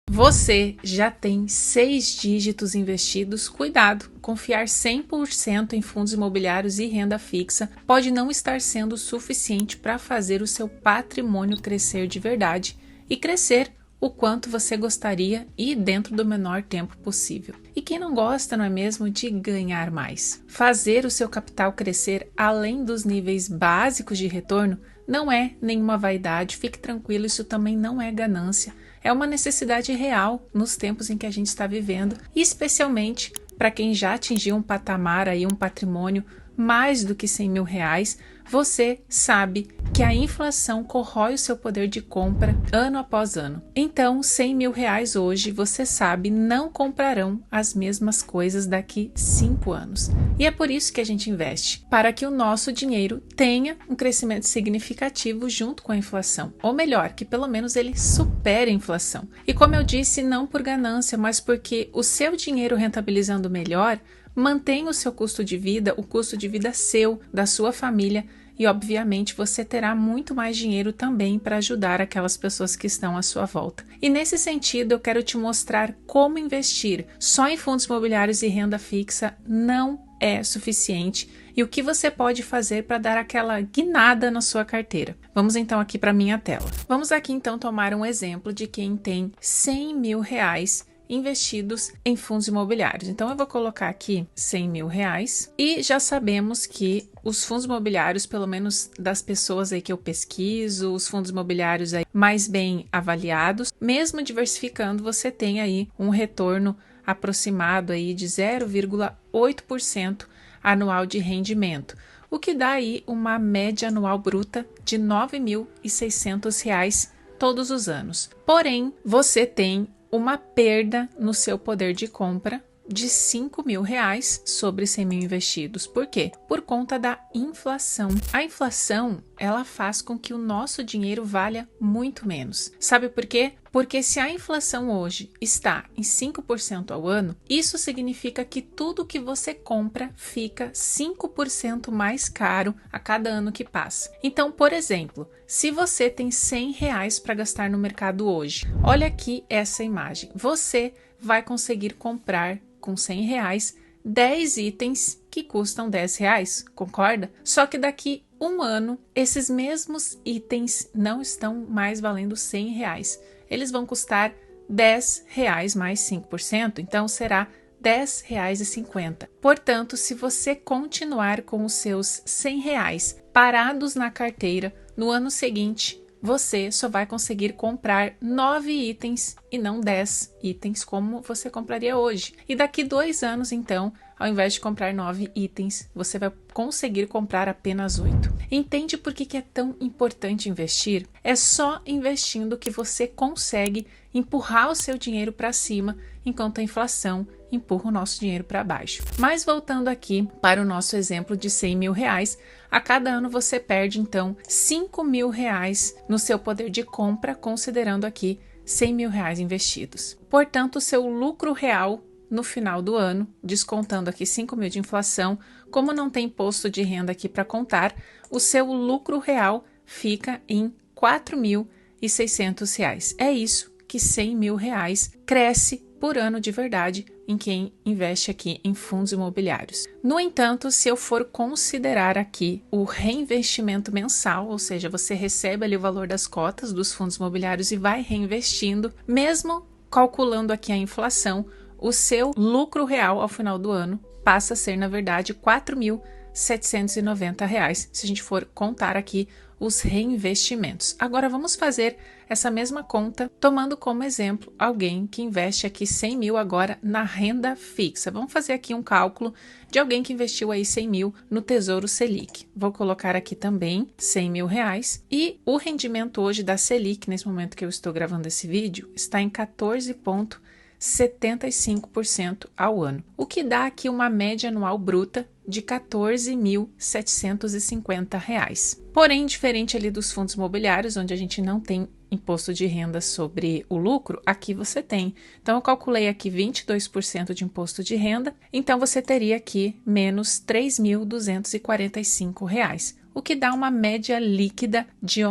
Você já tem 6 dígitos investidos? Cuidado! Confiar 100% em fundos imobiliários e renda fixa pode não estar sendo suficiente para fazer o seu patrimônio crescer de verdade e crescer o quanto você gostaria e dentro do menor tempo possível. E quem não gosta, não é mesmo, de ganhar mais? Fazer o seu capital crescer além dos níveis básicos de retorno não é nenhuma vaidade, fique tranquilo, isso também não é ganância. É uma necessidade real nos tempos em que a gente está vivendo, e especialmente para quem já atingiu um patamar aí, um patrimônio mais do que 100 mil reais, você sabe que a inflação corrói o seu poder de compra ano após ano. Então, 100 mil reais hoje, você sabe, não comprarão as mesmas coisas daqui 5 anos. E é por isso que a gente investe, para que o nosso dinheiro tenha um crescimento significativo junto com a inflação. Ou melhor, que pelo menos ele supere a inflação. E como eu disse, não por ganância, mas porque o seu dinheiro rentabilizando melhor, mantém o seu custo de vida, o custo de vida seu, da sua família, e obviamente você terá muito mais dinheiro também para ajudar aquelas pessoas que estão à sua volta. E nesse sentido eu quero te mostrar como investir só em fundos imobiliários e renda fixa não é suficiente e o que você pode fazer para dar aquela guinada na sua carteira. Vamos então aqui para minha tela. Vamos aqui então tomar um exemplo de quem tem 100 mil reais investidos em fundos imobiliários. Então eu vou colocar aqui 100 mil reais e já sabemos que os fundos imobiliários, pelo menos das pessoas aí que eu pesquiso, os fundos imobiliários aí mais bem avaliados, mesmo diversificando, você tem aí um retorno aproximado aí de 0,8% anual de rendimento, o que dá aí uma média anual bruta de R$ 9.600 todos os anos. Porém, você tem uma perda no seu poder de compra de 5 mil reais sobre 100 mil investidos. Por quê? Por conta da inflação. A inflação, ela faz com que o nosso dinheiro valha muito menos. Sabe por quê? Porque se a inflação hoje está em 5% ao ano, isso significa que tudo que você compra fica 5% mais caro a cada ano que passa. Então, por exemplo, se você tem 100 reais para gastar no mercado hoje, olha aqui essa imagem. Você vai conseguir comprar com 100 reais 10 itens que custam 10 reais, concorda? Só que daqui um ano, esses mesmos itens não estão mais valendo 100 reais. Eles vão custar 10 reais mais 5%, então será R$ 10,50. Portanto, se você continuar com os seus 100 reais parados na carteira, no ano seguinte, você só vai conseguir comprar 9 itens e não 10 itens como você compraria hoje. E daqui 2 anos, então, ao invés de comprar 9 itens, você vai conseguir comprar apenas 8. Entende por que é tão importante investir? É só investindo que você consegue empurrar o seu dinheiro para cima, enquanto a inflação empurra o nosso dinheiro para baixo. Mas voltando aqui para o nosso exemplo de 100 mil reais, a cada ano você perde então 5 mil reais no seu poder de compra, considerando aqui 100 mil reais investidos. Portanto, o seu lucro real no final do ano, descontando aqui 5 mil de inflação, como não tem imposto de renda aqui para contar, o seu lucro real fica em R$ 4.600. É isso que 100 mil reais cresce por ano de verdade em quem investe aqui em fundos imobiliários. No entanto, se eu for considerar aqui o reinvestimento mensal, ou seja, você recebe ali o valor das cotas dos fundos imobiliários e vai reinvestindo, mesmo calculando aqui a inflação, o seu lucro real ao final do ano passa a ser, na verdade, R$ 4.790, se a gente for contar aqui os reinvestimentos. Agora vamos fazer essa mesma conta tomando como exemplo alguém que investe aqui 100 mil agora na renda fixa. Vamos fazer aqui um cálculo de alguém que investiu aí 100 mil no Tesouro Selic. Vou colocar aqui também 100 mil reais e o rendimento hoje da Selic, nesse momento que eu estou gravando esse vídeo, está em 14,75% ao ano, o que dá aqui uma média anual bruta de R$ 14.750. Porém, diferente ali dos fundos imobiliários, onde a gente não tem imposto de renda sobre o lucro, aqui você tem. Então, eu calculei aqui 22% de imposto de renda, então você teria aqui menos R$ 3.245, o que dá uma média líquida de R$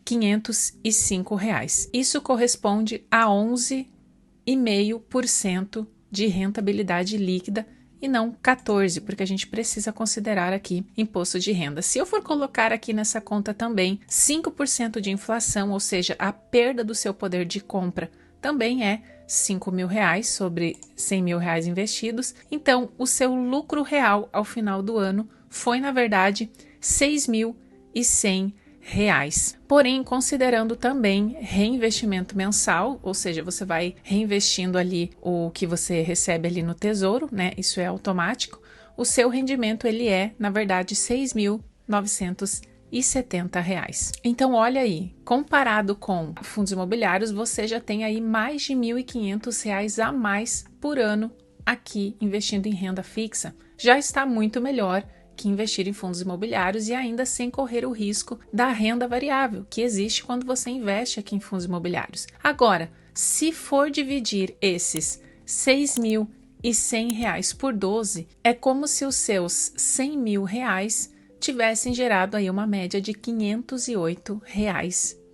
R$ 505. Isso corresponde a 11,5% de rentabilidade líquida e não 14%, porque a gente precisa considerar aqui imposto de renda. Se eu for colocar aqui nessa conta também 5% de inflação, ou seja, a perda do seu poder de compra também é R$ 5.000 sobre R$ 100.000 investidos, então o seu lucro real ao final do ano foi, na verdade, R$ 6.100. Porém, considerando também reinvestimento mensal, ou seja, você vai reinvestindo ali o que você recebe ali no tesouro, né? Isso é automático. O seu rendimento ele é, na verdade, R$ 6.970. Então, olha aí, comparado com fundos imobiliários, você já tem aí mais de R$ 1.500 a mais por ano aqui investindo em renda fixa. Já está muito melhor que investir em fundos imobiliários e ainda sem correr o risco da renda variável que existe quando você investe aqui em fundos imobiliários. Agora, se for dividir esses R$ 6.100 por 12, é como se os seus R$ 100.000 tivessem gerado aí uma média de R$ 508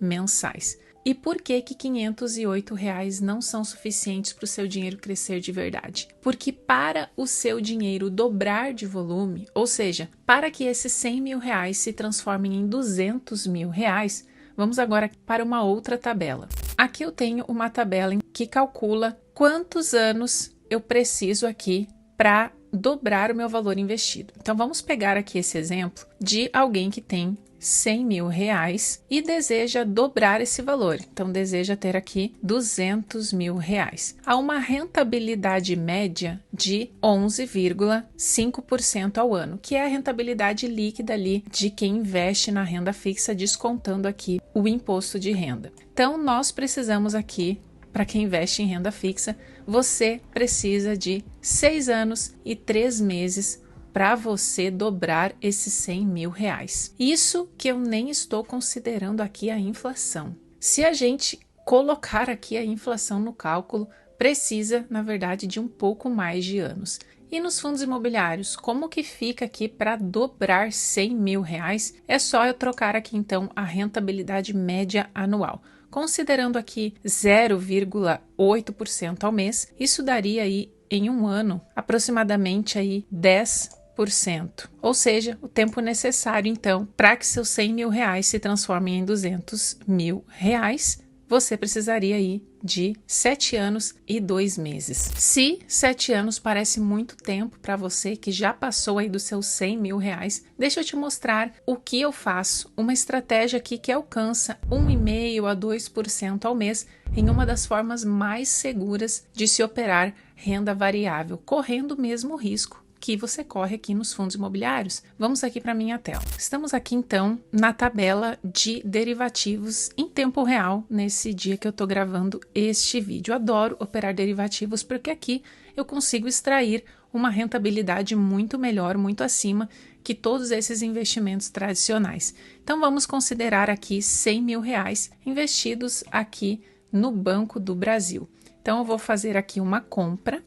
mensais. E por que que R$ 508 não são suficientes para o seu dinheiro crescer de verdade? Porque para o seu dinheiro dobrar de volume, ou seja, para que esses R$ 100.000 se transformem em R$ 200.000, vamos agora para uma outra tabela. Aqui eu tenho uma tabela que calcula quantos anos eu preciso aqui para dobrar o meu valor investido. Então vamos pegar aqui esse exemplo de alguém que tem R$ 100.000 e deseja dobrar esse valor. Então deseja ter aqui R$ 200.000. Há uma rentabilidade média de 11,5% ao ano, que é a rentabilidade líquida ali de quem investe na renda fixa, descontando aqui o imposto de renda. Então nós precisamos aqui, para quem investe em renda fixa, você precisa de 6 anos e 3 meses para você dobrar esses R$ 100.000. Isso que eu nem estou considerando aqui a inflação. Se a gente colocar aqui a inflação no cálculo, precisa, na verdade, de um pouco mais de anos. E nos fundos imobiliários, como que fica aqui para dobrar R$ 100.000? É só eu trocar aqui então a rentabilidade média anual. Considerando aqui 0,8% ao mês, isso daria aí em um ano aproximadamente aí 10%. Ou seja, o tempo necessário então para que seus R$ 100.000 se transformem em R$ 200.000, você precisaria aí de 7 anos e 2 meses. Se 7 anos parece muito tempo para você que já passou aí dos seus R$ 100.000, deixa eu te mostrar o que eu faço, uma estratégia aqui que alcança 1,5% a 2% ao mês em uma das formas mais seguras de se operar renda variável, correndo o mesmo risco que você corre aqui nos fundos imobiliários. Vamos aqui para minha tela. Estamos aqui então na tabela de derivativos em tempo real nesse dia que eu estou gravando este vídeo. Eu adoro operar derivativos porque aqui eu consigo extrair uma rentabilidade muito melhor, muito acima que todos esses investimentos tradicionais. Então vamos considerar aqui R$ 100.000 investidos aqui no Banco do Brasil. Então, eu vou fazer aqui uma compra,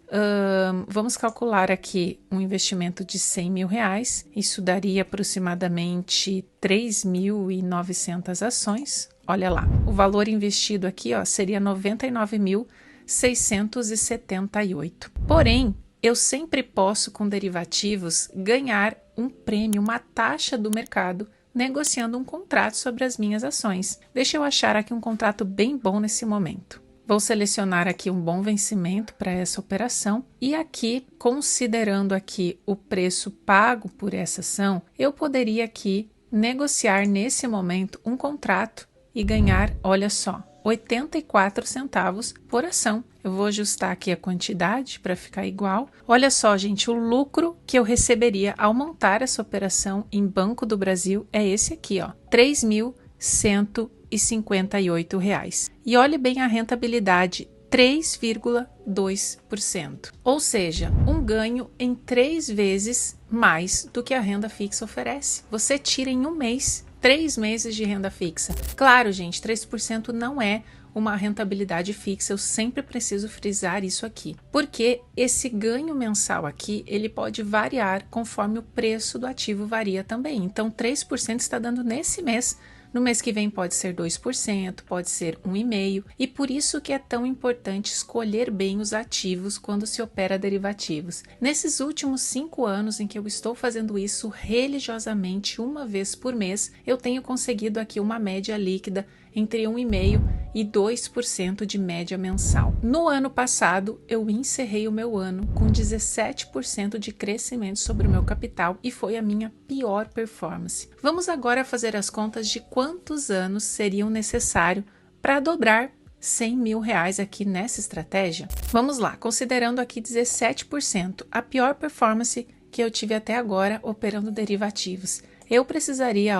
vamos calcular aqui um investimento de R$ 100.000, isso daria aproximadamente 3.900 ações, olha lá, o valor investido aqui ó, seria R$ 99.678. Porém, eu sempre posso com derivativos ganhar um prêmio, uma taxa do mercado, negociando um contrato sobre as minhas ações. Deixa eu achar aqui um contrato bem bom nesse momento. Vou selecionar aqui um bom vencimento para essa operação e aqui, considerando aqui o preço pago por essa ação, eu poderia aqui negociar nesse momento um contrato e ganhar, olha só, 84 centavos por ação. Eu vou ajustar aqui a quantidade para ficar igual. Olha só, gente, o lucro que eu receberia ao montar essa operação em Banco do Brasil é esse aqui, ó, R$ 3.158. E olhe bem a rentabilidade, 3,2%. Ou seja, um ganho em 3 vezes mais do que a renda fixa oferece. Você tira em um mês 3 meses de renda fixa. Claro, gente, 3% não é uma rentabilidade fixa, eu sempre preciso frisar isso aqui, porque esse ganho mensal aqui, ele pode variar conforme o preço do ativo varia também. Então, 3% está dando nesse mês No mês que vem pode ser 2%, pode ser 1,5%, e por isso que é tão importante escolher bem os ativos quando se opera derivativos. Nesses últimos 5 anos em que eu estou fazendo isso religiosamente uma vez por mês, eu tenho conseguido aqui uma média líquida entre 1,5% e 2% de média mensal. No ano passado, eu encerrei o meu ano com 17% de crescimento sobre o meu capital e foi a minha pior performance. Vamos agora fazer as contas de quantos anos seriam necessários para dobrar 100 mil reais aqui nessa estratégia? Vamos lá, considerando aqui 17%, a pior performance que eu tive até agora operando derivativos. Eu precisaria,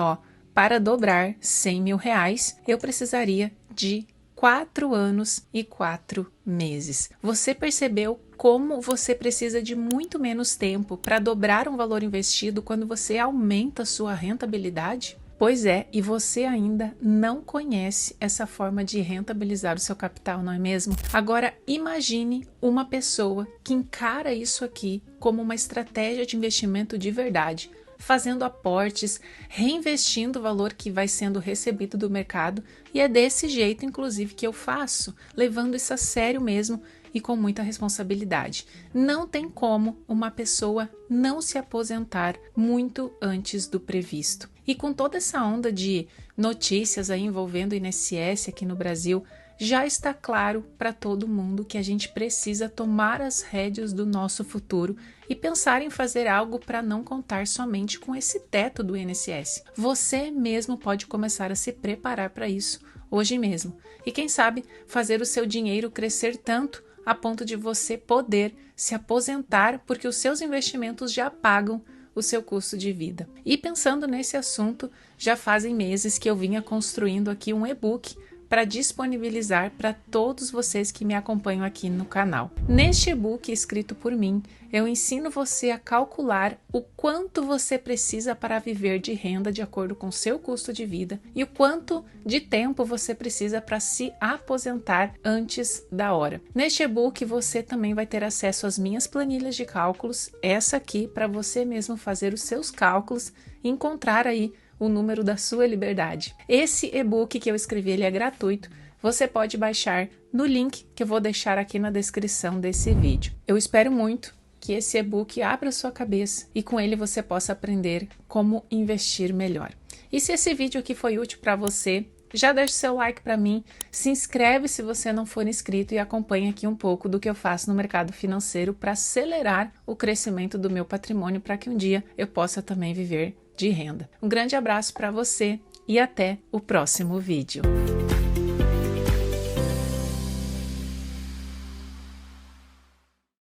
para dobrar 100 mil reais, eu precisaria de 4 anos e 4 meses. Você percebeu como você precisa de muito menos tempo para dobrar um valor investido quando você aumenta a sua rentabilidade? Pois é, e você ainda não conhece essa forma de rentabilizar o seu capital, não é mesmo? Agora, imagine uma pessoa que encara isso aqui como uma estratégia de investimento de verdade, fazendo aportes, reinvestindo o valor que vai sendo recebido do mercado, e é desse jeito, inclusive, que eu faço, levando isso a sério mesmo e com muita responsabilidade. Não tem como uma pessoa não se aposentar muito antes do previsto. E com toda essa onda de notícias aí envolvendo o INSS aqui no Brasil, já está claro para todo mundo que a gente precisa tomar as rédeas do nosso futuro e pensar em fazer algo para não contar somente com esse teto do INSS. Você mesmo pode começar a se preparar para isso hoje mesmo. E quem sabe fazer o seu dinheiro crescer tanto a ponto de você poder se aposentar porque os seus investimentos já pagam o seu custo de vida. E pensando nesse assunto, já fazem meses que eu vinha construindo aqui um e-book para disponibilizar para todos vocês que me acompanham aqui no canal. Neste e-book escrito por mim, eu ensino você a calcular o quanto você precisa para viver de renda de acordo com seu custo de vida e o quanto de tempo você precisa para se aposentar antes da hora. Neste e-book você também vai ter acesso às minhas planilhas de cálculos, essa aqui para você mesmo fazer os seus cálculos e encontrar aí o número da sua liberdade. Esse e-book que eu escrevi, ele é gratuito. Você pode baixar no link que eu vou deixar aqui na descrição desse vídeo. Eu espero muito que esse e-book abra sua cabeça e com ele você possa aprender como investir melhor. E se esse vídeo aqui foi útil para você, já deixa o seu like para mim, se inscreve se você não for inscrito e acompanha aqui um pouco do que eu faço no mercado financeiro para acelerar o crescimento do meu patrimônio para que um dia eu possa também viver de renda. Um grande abraço para você e até o próximo vídeo.